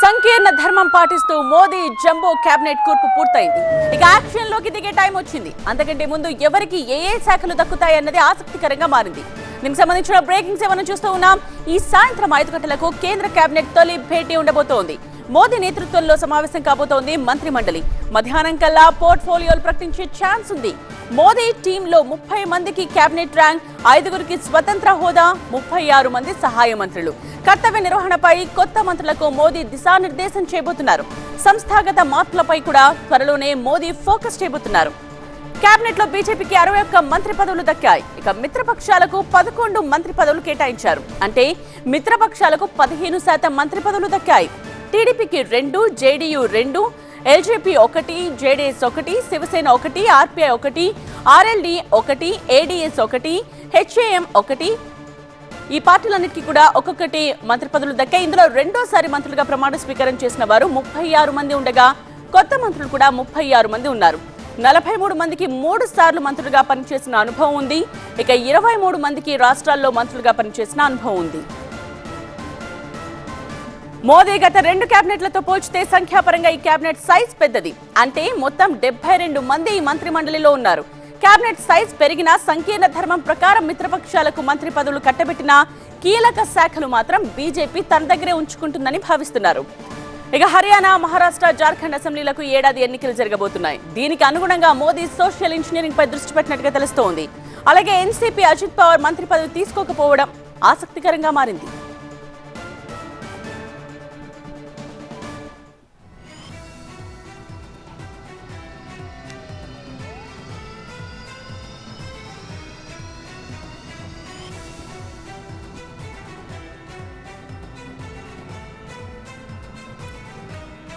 సంకీర్ణ ధర్మం పాటిస్తూ మోదీ జంబో కేబినెట్ కూర్పు పూర్తయింది. ఇక యాక్షన్ లోకి దిగే టైం వచ్చింది. అంతకంటే ముందు ఎవరికి ఏ శాఖలు దక్కుతాయన్నది ఆసక్తికరంగా మారింది. దీనికి సంబంధించిన బ్రేకింగ్స్ ఏమైనా చూస్తూ ఉన్నాం. ఈ సాయంత్రం 5 గంటలకు కేంద్ర కేబినెట్ తొలి భేటీ ఉండబోతోంది. మోదీ నేతృత్వంలో సమావేశం కాబోతోంది మంత్రి మండలి. మధ్యాహ్నం కల్లా పోర్ట్ఫోలియోలు ప్రకటించే ఛాన్స్ ఉంది. మోదీ టీంలో 30 మందికి కేబినెట్ ర్యాంక్, 5గురికి స్వతంత్ర హోదా, 36 మంది సహాయ మంత్రులు. కర్తవ్య నిర్వహణపై కొత్త మంత్రులకు మోదీ దిశానిర్దేశం చేయబోతున్నారు. సంస్థాగత మార్పులపై కూడా త్వరలోనే మోదీ ఫోకస్ చేయబోతున్నారు. కేబినెట్ లో బీజేపీకి 61 మంత్రి పదవులు దక్కాయి. ఇక మిత్రపక్షాలకు 11 మంత్రి పదవులు కేటాయించారు. అంటే మిత్రపక్షాలకు 15% మంత్రి పదవులు దక్కాయి. టీడీపీకి 2, జేడీయూ 2, ఎల్జేపీ 1, జేడీఎస్ 1, శివసేన 1, ఆర్పీఐ 1, ఆర్ఎల్డీ 1, ఏడీఎస్ 1, హెచ్ఏఎం 1. ఈ పార్టీలన్నిటికీ కూడా ఒక్కొక్కటి మంత్రి పదవులు దక్కాయి. ఇందులో రెండోసారి మంత్రులుగా ప్రమాణ స్వీకారం చేసిన వారు 36 మంది ఉండగా కొత్త మంత్రులు కూడా 36 మంది ఉన్నారు. 43 మందికి 3 సార్లు మంత్రులుగా పనిచేసిన అనుభవం ఉంది. ఇక 23 మందికి రాష్ట్రాల్లో మంత్రులుగా పనిచేసిన అనుభవం ఉంది. మోదీ గత 2 కేబినెట్లతో పోల్చితే సంఖ్యాపరంగా ఈ కేబినెట్ సైజ్ పెద్దది. అంటే మొత్తం 72 మంది ఈ మంత్రి మండలిలో ఉన్నారు. కేబినెట్ సైజ్ పెరిగినా సంకీర్ణ ధర్మం ప్రకారం మిత్రపక్షాలకు మంత్రి పదవులు కట్టబెట్టిన కీలక శాఖలు మాత్రం బీజేపీ తన దగ్గరే ఉంచుకుంటుందని భావిస్తున్నారు. ఇక హర్యానా, మహారాష్ట్ర, జార్ఖండ్ అసెంబ్లీలకు ఏడాది ఎన్నికలు జరగబోతున్నాయి. దీనికి అనుగుణంగా మోదీ సోషల్ ఇంజనీరింగ్ పై దృష్టి పెట్టినట్టుగా తెలుస్తోంది. అలాగే ఎన్సీపీ అజిత్ పవార్ మంత్రి పదవి తీసుకోకపోవడం ఆసక్తికరంగా మారింది.